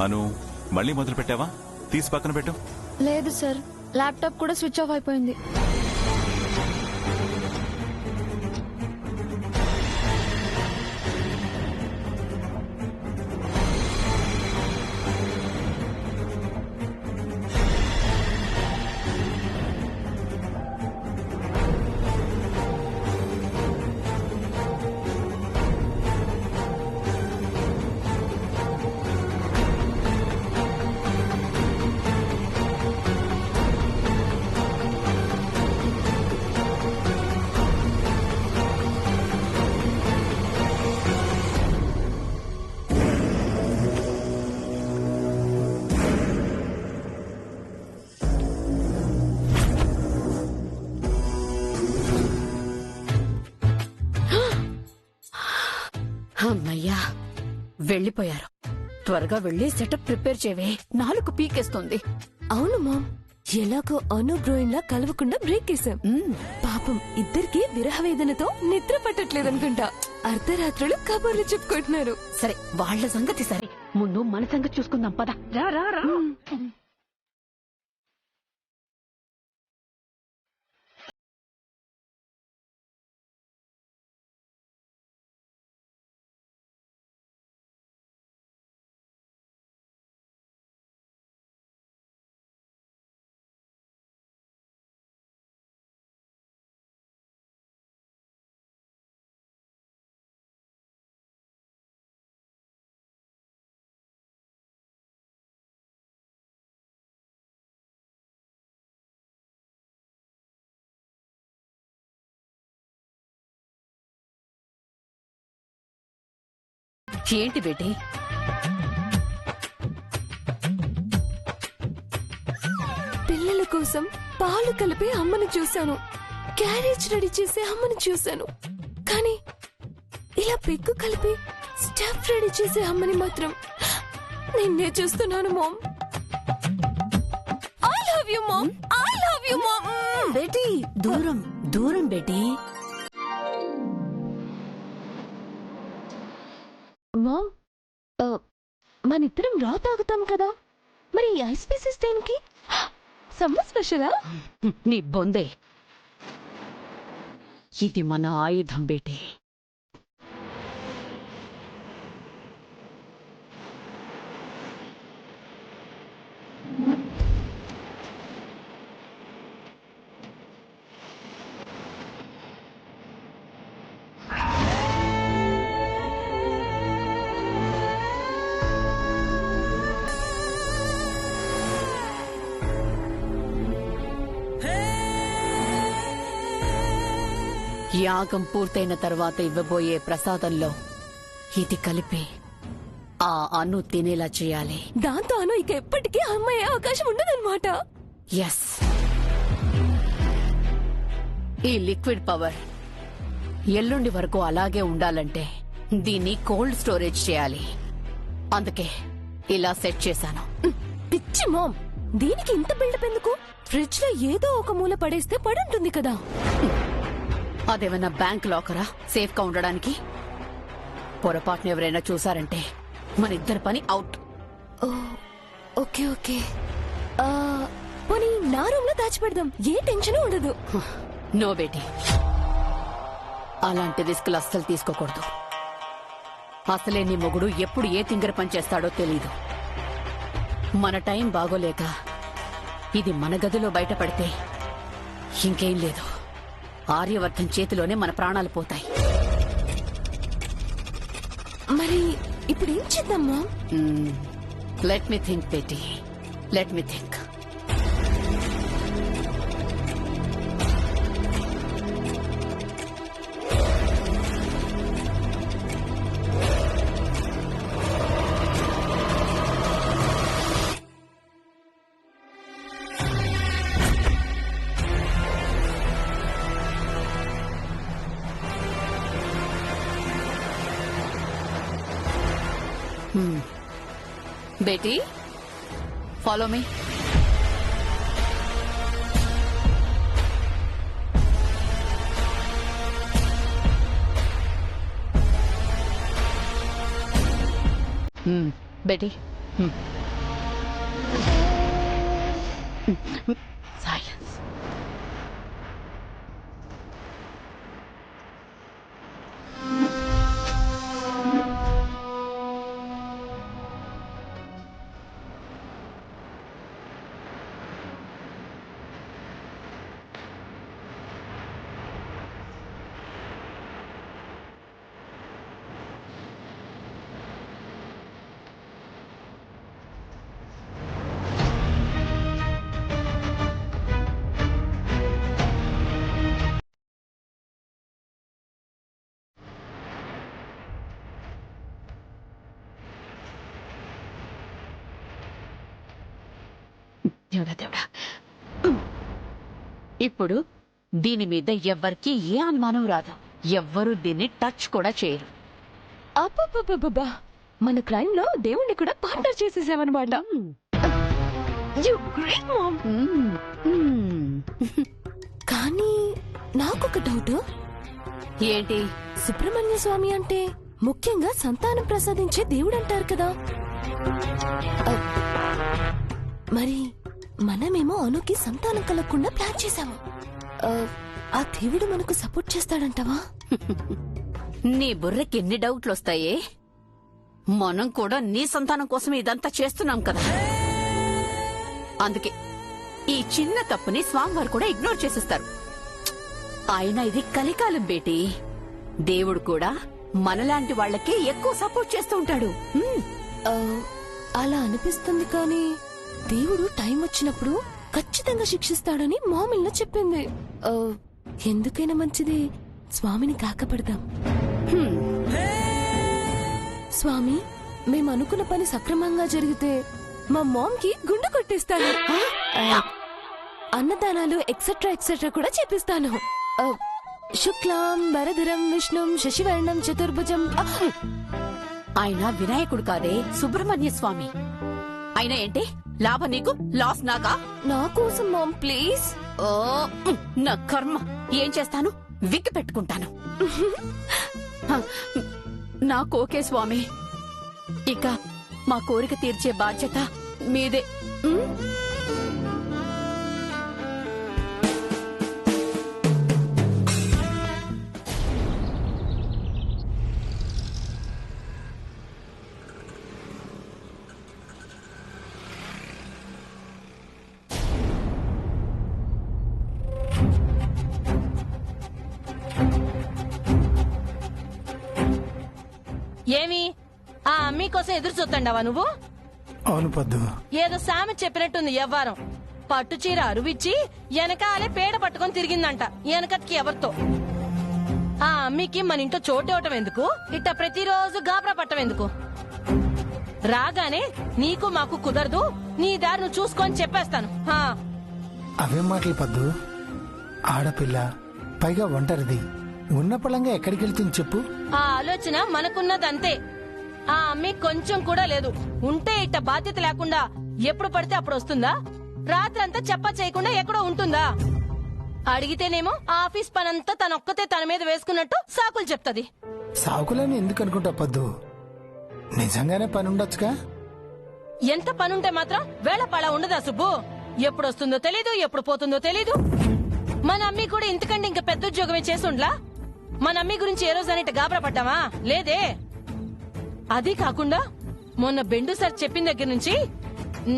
అను మళ్ళీ మొదలు పెట్టావా? తీసి పక్కన పెట్టు. లేదు సార్, ల్యాప్టాప్ కూడా స్విచ్ ఆఫ్ అయిపోయింది. అమ్మయ్యా, వెళ్ళిపోయారు. త్వరగా వెళ్ళి సెటప్ ప్రిపేర్ చేయవే, నాలుగు పీకేస్తుంది. అవును మామ్, ఎలాగో అను బ్రోయిన్ లా కలవకుండా బ్రేక్ వేసాం. పాపం ఇద్దరికి విరహవేదనతో నిద్ర పట్టట్లేదనుకుంటా. అర్ధరాత్రులు కబుర్లు చెప్పుకుంటున్నారు. సరే, వాళ్ళ సంగతి సరే, ముందు మన సంగతి చూసుకుందాం పద. రా రా రా. ఏంటి బేటీ? పిల్లల కోసం పాలు కలిపి అమ్మను చూశాను, క్యారేజ్ రెడీ చేసే అమ్మను చూశాను. కానీ ఇలా పెగ్గు కలిపి స్టఫ్ రెడీ చేసే అమ్మని మాత్రం నిన్నే చూస్తున్నాను mom. I love you mom, I love you mom. బేటీ దూరం దూరం బేటీ. మామ్, మనిద్దరం రా తాగుతాం కదా, మరి ఐస్ పీసెస్ దేనికి? సమ్మర్ స్పెషలా? నీ బొందే, ఇది మన ఆయుధం బేటీ. యాగం పూర్తయిన తర్వాత ఇవ్వబోయే ప్రసాదంలో ఇది కలిపి ఆ అను తినేలా చేయాలి. దాంతో అను ఇక ఎప్పటికీ అమ్మాయి అవకాశం ఉండదన్నమాట. ఎస్, ఈ లిక్విడ్ పవర్ ఎల్లుండి వరకు అలాగే ఉండాలంటే దీన్ని కోల్డ్ స్టోరేజ్ చేయాలి. అందుకే ఇలా సెట్ చేశాను. పిచ్చి మామ్, దీనికి ఇంత బిల్డప్ ఎందుకు? ఫ్రిడ్జ్ లో ఏదో ఒక మూల పడేస్తే పడుంటుంది కదా. అదేమన్నా బ్యాంక్ లాకరా సేఫ్ గా ఉండడానికి? పొరపాటును ఎవరైనా చూసారంటే మన ఇద్దరి పని అవుట్. ఓకే ఓకే, పోనీ నా రూమ్ లో దాచిపెడదాం, ఏ టెన్షన్ ఉండదు. నో బేటీ, అలాంటి రిస్కులు అస్సలు తీసుకోకూడదు. అసలే నీ మొగుడు ఎప్పుడు ఏ తింగర పని చేస్తాడో తెలీదు. మన టైం బాగోలేక ఇది మన గదిలో బయటపడితే ఇంకేం లేదు, ఆర్యవర్ధన్ చేతిలోనే మన ప్రాణాలు పోతాయి. మరి ఇప్పుడు ఏం చేద్దామా? Let me think Beti, let me think. Betty, follow me. Betty, silence. దేవుడా దేవుడా. ఇప్పుడు దీని మీద ఎవ్వరికి ఏ అనుమానం రాదు. ఎవ్వరూ దీన్ని టచ్ కూడా చేయరు. అబ్బబ్బబ్బబ్బా, మన క్రైమ్ లో దేవుణ్ణి కూడా పార్ట్నర్ చేసేసామన్నమాట. You great, Mom. కానీ నాకొక డౌట్. ఏంటి? సుబ్రహ్మణ్య స్వామి అంటే ముఖ్యంగా సంతానం ప్రసాదించే దేవుడు అంటారు కదా. మరి మనమేమో అనుకి సంతానం కలగకుండా ప్లాన్ చేశాము. ఆ దేవుడు మనకు సపోర్ట్ చేస్తాడంటావా? నీ బుర్రకి ఎన్ని డౌట్లు వస్తాయే? మనం కూడా నీ సంతానం కోసం ఇదంతా చేస్తున్నాం కదా. అందుకే ఈ చిన్న తప్పుని స్వామివారు కూడా ఇగ్నోర్ చేసేస్తారు. అయినా ఇది కలికాలం బేటీ. దేవుడు కూడా మనలాంటి వాళ్ళకే ఎక్కువ సపోర్ట్ చేస్తూ ఉంటాడు. అలా అనిపిస్తుంది కానీ దేవుడు టైం వచ్చినప్పుడు ఖచ్చితంగా శిక్షిస్తాడని మామిల్న చెప్పింది. ఎందుకైనా మంచిది స్వామిని కాకపడదాం. స్వామి, మేము అనుకున్న పని సక్రమంగా జరిగితే మా మామ్ కి గుండె కొట్టిస్తాను. అన్నదానాలు ఎక్సెట్రా ఎక్సెట్రా కూడా చేపిస్తాను. శుక్లాం వరదరం విష్ణుం శశివర్ణం చతుర్భుజం. ఆయన వినాయకుడు కాదే, సుబ్రహ్మణ్య స్వామి. అయినా ఏంటి లాభం నీకు, లాస్ నాకా? నా కోసం మామ్ ప్లీజ్. ఓ నా కర్మ. ఏం చేస్తాను? విగ్గు పెట్టుకుంటాను. నాకు ఓకే స్వామి. ఇక మా కోరిక తీర్చే బాధ్యత మీదే. ఏమి ఆ అమ్మీ కోసం ఎదురు చూస్తుండవా నువ్వు? అవును పద్దు. ఏదో సామె చెప్పినట్టుంది ఎవ్వారం. పట్టు చీర అరువిచ్చి వెనకాలే పేడ పట్టుకొని తిరిగిందంట వెనకటికి ఎవరితో. ఆ అమ్మీకి మన ఇంట్లో చోటివ్వటం ఎందుకు? ఇట్ట ప్రతిరోజు గాబరా పట్టం ఎందుకు? రాగానే నీకు మాకు కుదరదు, నీ దారి నువ్వు చూసుకొని చెప్పేస్తాను. అవేం మాటలు పద్దు? ఆడపిల్ల, పైగా ఒంటరిది, ఉన్న పళంగా ఎక్కడికి వెళ్తుంది చెప్పు? ఆ ఆలోచన మనకున్నదంతే. ఆ అమ్మి కొంచెం కూడా లేదు. ఉంటే ఇట్ట బాధ్యత లేకుండా ఎప్పుడు పడితే అప్పుడు వస్తుందా? రాత్రంతా చెప్ప చేయకుండా ఎక్కడో ఉంటుందా? అడిగితేనేమో ఆఫీస్ పనంతా తనొక్కతే తన మీద వేసుకున్నట్టు సాకులు చెప్తది. సాకులని ఎందుకు అనుకుంటా పద్దు? నిజంగానే పని ఉండొచ్చుగా. ఎంత పనుంటే మాత్రం వేళ పళ ఉండదా సుబ్బు? ఎప్పుడు వస్తుందో తెలీదు, ఎప్పుడు పోతుందో తెలీదు. మన అమ్మి కూడా ఇంతకంటే ఇంకా పెద్ద ఉద్యోగమే చేసుండ్లా? మన అమ్మి గురించి ఏ రోజు అనేట గాబరా పడ్డామా? లేదే. అది కాకుండా మొన్న బెండు సార్ చెప్పిన దగ్గర నుంచి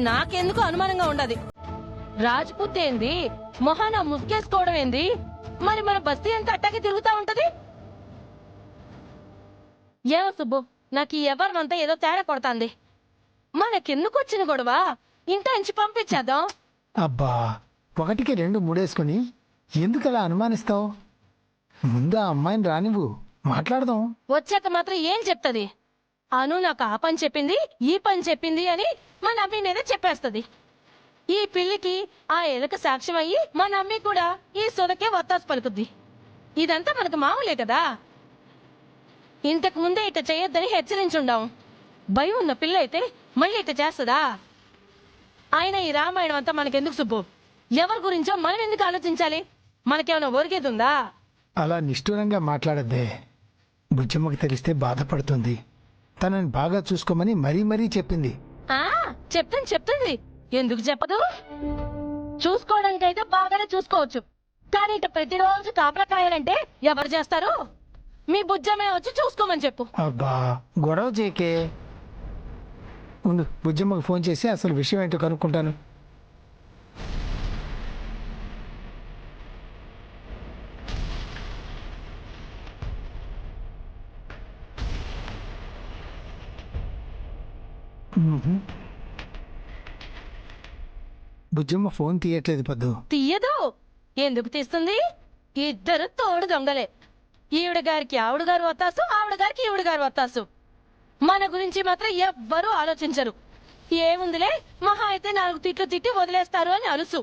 నాకెందుకు అనుమానంగా ఉండదు. రాజ్పుత్ ఏంది, మొహాన ముసుకేసుకోవడం ఏంది, మరి మన బస్తీ అంతా అట్టాగే తిరుగుతా ఉంటది. ఏమో సుబ్బు, నాకు ఈ ఎవరినంతా ఏదో తేడా కొడతాంది. మనకెందుకు వచ్చిన గొడవ? ఇంట నుంచి పంపించేద్దాం. అబ్బా, ఒకటికి రెండు మూడేసుకుని ఎందుకు అలా అనుమానిస్తావు? ముందు ఆ అమ్మాయిని రానివ్వు, మాట్లాడదాం. వచ్చాక మాత్రం ఏం చెప్తది? అను నాకు ఆ పని చెప్పింది, ఈ పని చెప్పింది అని మన అమ్మి మీద చెప్పేస్తది. ఈ పిల్లికి ఆ ఎలక సాక్ష్యం అయ్యి మన అమ్మి కూడా ఈ సొదకే వత్తాసు పలుకుద్ది. ఇదంతా మనకు మామూలే కదా. ఇంతకు ముందే ఇట చేయొద్దని హెచ్చరించుండాం. భయం ఉన్న పిల్ల అయితే మళ్ళీ ఇట చేస్తుందా? ఆయన ఈ రామాయణం అంతా మనకెందుకు సుబ్బు? ఎవరి గురించో మనం ఎందుకు ఆలోచించాలి? మనకేమైనా ఒరిగేదుందా? అలా నిష్ఠూరంగా మాట్లాడద్దే. బుజ్జమ్మకి తెలిస్తే బాధపడుతుంది. తనని బాగా చూసుకోమని మరీ మరీ చెప్పింది. ఆ చెప్తుంది ఎందుకు చెప్పదు? చూసుకోవడానికి అయితే బాగానే చూసుకోవచ్చు, కానీ ఇటు ప్రతిరోజు కాపలా కాయాలంటే ఎవరు చేస్తారు? మీ బుజ్జమే వచ్చి చూసుకోమని చెప్పు. అబ్బా గొడవ చేయకే. ఉండు, బుజ్జమ్మకు ఫోన్ చేసి అసలు విషయం ఏంటో కనుక్కుంటాను. మ్మ్హ. బుజ్జమ్మ ఫోన్ తీయట్లేదు పద్దు. తీయదు. ఎందుకు తీస్తుంది? ఇద్దరు తోడు దొంగలే. ఈవిడ గారికి ఆవిడ గారు వత్తాసు, ఆవిడ గారికి ఈవిడ గారు వత్తాసు. మన గురించి మాత్రం ఎవ్వరూ ఆలోచించరు. ఏముందిలే, మహా అయితే 4 తిట్లు తిట్టి వదిలేస్తారు అని అలుసు.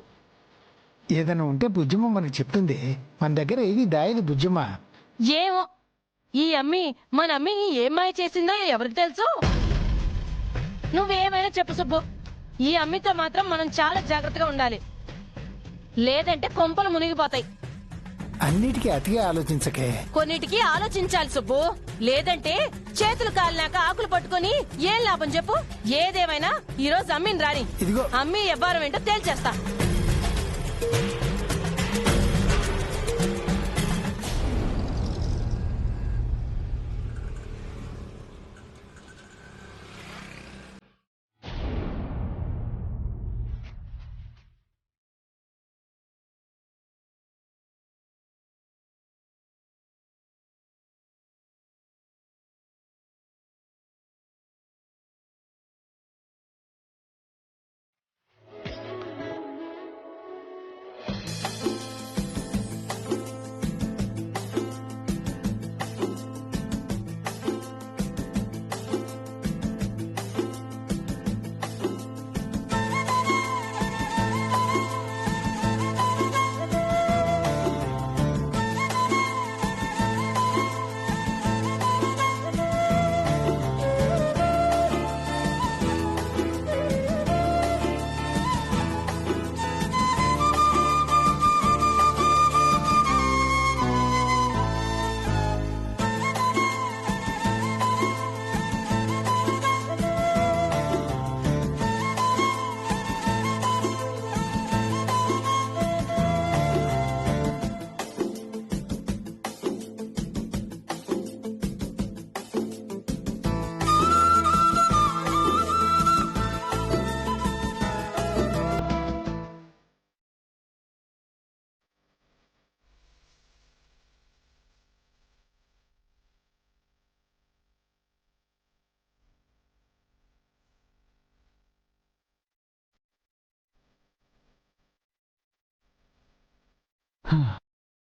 ఏదైనా ఉంటే బుజ్జమ్మ మనకి చెప్తుంది. మన దగ్గర ఏది దాయదు బుజ్జమ్మ. ఏమో, ఈ అమ్మి మన అమ్మిని ఏం మాయ చేసిందో ఎవరికి తెలుసు? నువ్వేమైనా చెప్పు సుబ్బు, ఈ అమ్మితో మాత్రం మనం చాలా జాగ్రత్తగా ఉండాలి, లేదంటే కొంపలు మునిగిపోతాయి. అన్నిటికీ అతిగా ఆలోచించకే. కొన్నిటికి ఆలోచించాలి సుబ్బు, లేదంటే చేతులు కాలినాక ఆకులు పట్టుకొని ఏం లాభం చెప్పు? ఏదేమైనా ఈ రోజు అమ్మిని రాని, ఇదిగో అమ్మి ఎవ్వరం ఏంటో తేల్చేస్తా.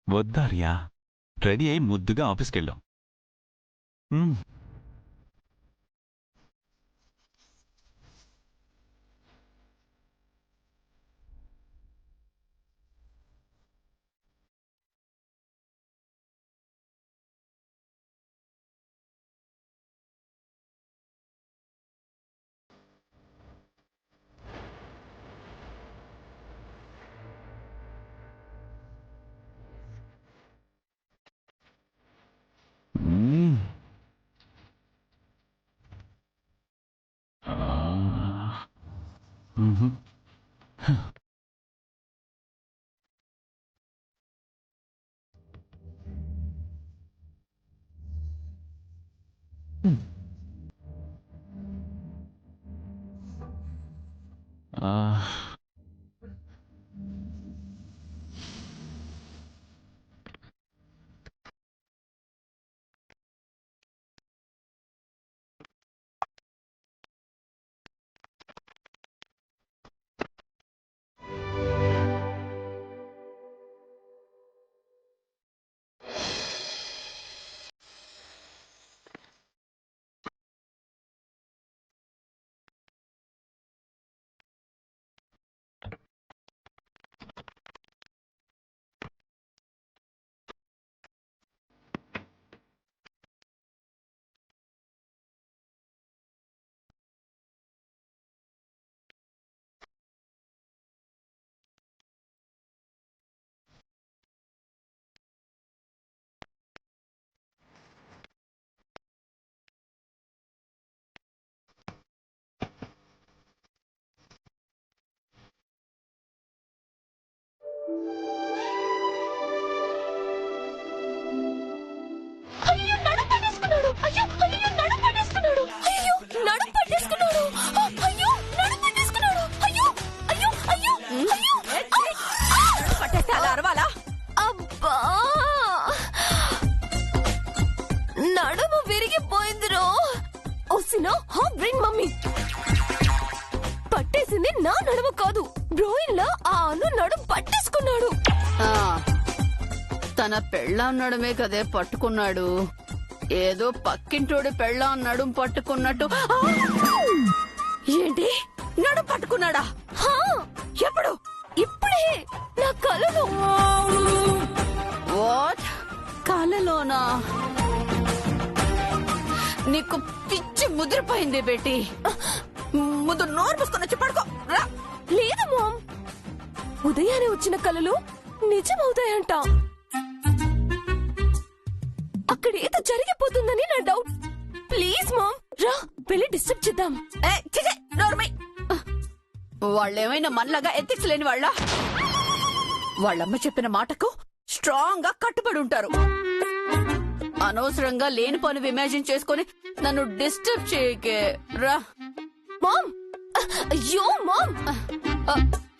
వద్దార్యా, రెడీ అయి ముద్దుగా ఆఫీస్కి వెళ్ళాం. నడుము విరిగిపోయిందిరో. ఓసినా హా బ్రెయిన్ మమ్మీ, పట్టేసింది నా నడుము కాదు, బ్రోయిన్ లా ఆ అను నడుము పట్టేసుకున్నాడు. ఆ, తన పెళ్ళాం నడుమే కదే పట్టుకున్నాడు. ఏదో పక్కింటోడి పెళ్ళాం నడుము పట్టుకున్నట్టు. ఆ! ఏంటి, నడుము పట్టుకున్నాడా? హా, ఎప్పుడు? ఇప్పుడే నా కలలో. వాట్? కలలోనా? నీకు పిచ్చి ముదిరిపోయింది బేటీ. ముందు నోరు మూసుకొని వచ్చి పడుకో రా. లేదు మామ్, ఉదయాన్నే వచ్చిన కలలు నిజమవుతాయంట. అక్కడ ఏదో జరిగిపోతుందని నా డౌట్. ప్లీజ్ మామ్, రా వెళ్ళి డిస్టర్బ్ చేద్దాం. వాళ్ళేమైనా మనలాగా ఎథిక్స్ లేని వాళ్ళ? వాళ్ళమ్మ చెప్పిన మాటకు స్ట్రాంగ్ గా కట్టుబడి ఉంటారు. అనవసరంగా లేని పని ఇమాజిన్ చేసుకుని నన్ను డిస్టర్బ్ చేయకే రా. మామ్, అయ్యో మామ్,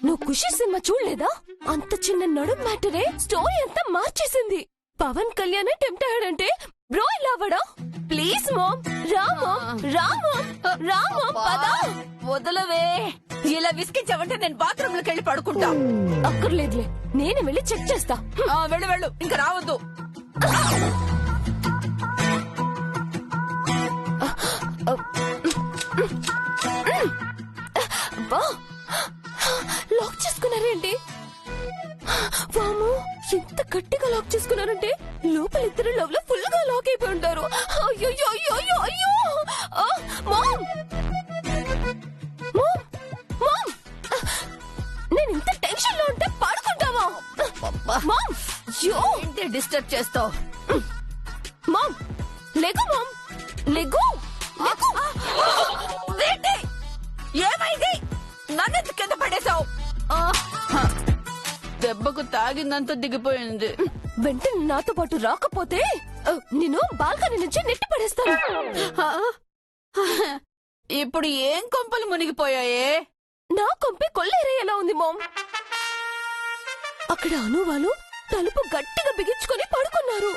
నువ్వు ఖుషి సినిమా చూడలేదా? అంత చిన్న నడుం మ్యాటరే స్టోరీ అంతా మార్చేసింది. పవన్ కళ్యాణ్ టెంప్ట్ అయ్యాడంటే బ్రో ఇలా అవ్వడా? ప్లీజ్ మామ్, రా మామ్, రా మామ్, రా మామ్, పదా. వదలవే, ఇలా విసిగించావంటే నేను బాత్రూమ్ లోకి వెళ్ళి పడుకుంటా. అక్కర్లేదులే, నేను వెళ్ళి చెక్ చేస్తా. వెళ్ళు వెళ్ళు, ఇంకా రావద్దు. అబ్బా, లాక్ చేసుకున్నారేంటి? వాము, ఎంత గట్టిగా లాక్ చేసుకున్నారంటే లోపల ఇద్దరు లవ్ లో ఫుల్ గా లాక్ అయిపోయి ఉంటారు. అయ్యో అయ్యో అయ్యో అయ్యో. మామ్, మామ్, మామ్, నేను ఇంత టెన్షన్ లో ఉంటే పడుకుంటావా? మామ్, అయ్యో, ఏంటి డిస్టర్బ్ చేస్తావు? మామ్, లెగు మామ్, లెగు, లెగు. ఏంటి? ఏమైంది? నన్నెందుకు కింద పడేశావు? దెబ్బకు తాగిందంతా దిగిపోయింది. వెంటనే నాతో పాటు రాకపోతే నేను బాల్కనీ నుంచి నెట్టి పడేస్తాను. ఇప్పుడు ఏం కొంపలు మునిగిపోయాయే? నా కొంపే కొల్లేరేలా ఉంది మామ్. అక్కడ అను వాళ్ళు తలుపు గట్టిగా బిగించుకొని పడుకున్నారు.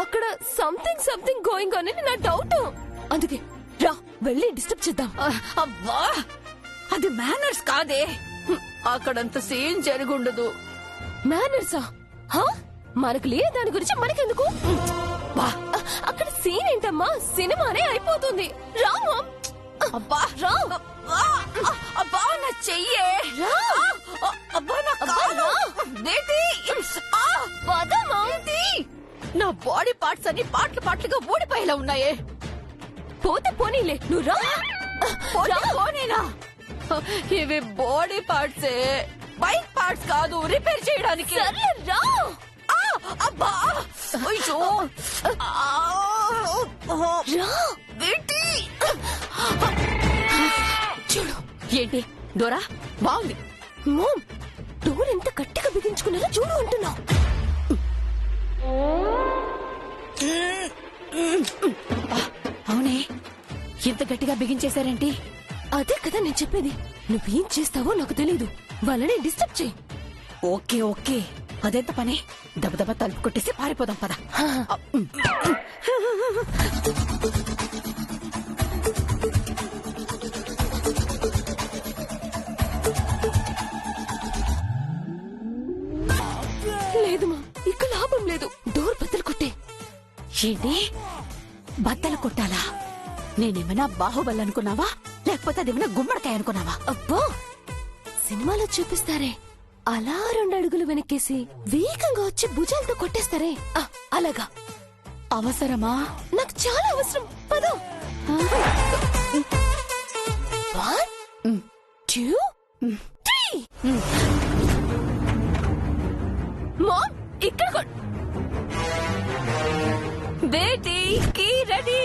అక్కడ సంథింగ్ సంథింగ్ గోయింగ్ అని నా డౌట్. అందుకే రా వెళ్ళి డిస్టర్బ్ చేద్దాం. అబ్బా, అది మేనర్స్ కాదే. అక్కడంత సీన్ జరుగుండదు. మేనర్సా? మనకు లే, దాని గురించి మనకెందుకు? అక్కడ సీన్ ఏంటమ్మా, సినిమానే అయిపోతుంది. రా మామ్. అబ్బా రా. అబ్బా, నా చెయ్యే. రా. అబ్బా, నా అబ్బా, కాలు. రా. దేటి? పద మామ్. నా బాడీ పార్ట్స్ అన్ని పార్ట్లు పార్ట్లుగా ఊడిపోయేలా ఉన్నాయే. పోతే పోనీలే, నువ్వు రా. పోనేనా? ఇవి బాడీ పార్ట్సే, బైక్ పార్ట్స్ కాదు, రిపేర్ చేయడానికి. సర్లే రా. అబ్బా, అయ్యో. రా. ఏంటి? చూడు, ఏంటి డోరా బాగుంది. మామ్, డోర్ ఎంత గట్టిగా బిగించుకున్నారో చూడు అంటున్నా. అవునే, ఎంత గట్టిగా బిగించేశారేంటి? అదే కదా నేను చెప్పేది. నువ్వేం చేస్తావో నాకు తెలీదు. వాళ్ళని డిస్టర్బ్ చేయి. ఓకే ఓకే, అదెంత పని. దబదబ తలుపు కొట్టేసి పారిపోదాం పద. లేదు మా, ఇక్కడ లాభం లేదు. డోర్ బద్దలు కొట్టే. ఏంటి, బద్దలు కొట్టాలా? నేనేమైనా బాహుబలి అనుకున్నావా, లేకపోతే అదేమైనా గుమ్మడికాయ అనుకున్నావా? అబ్బా, సినిమాలో చూపిస్తారే అలా 2 అడుగులు వెనక్కేసి వేగంగా వచ్చి భుజాలతో కొట్టేస్తారే, అలాగా. అవసరమా? నాకు చాలా అవసరం. పద. 1 2 3. మామ్, ఇక్కడ బేటీ కీ రెడీ.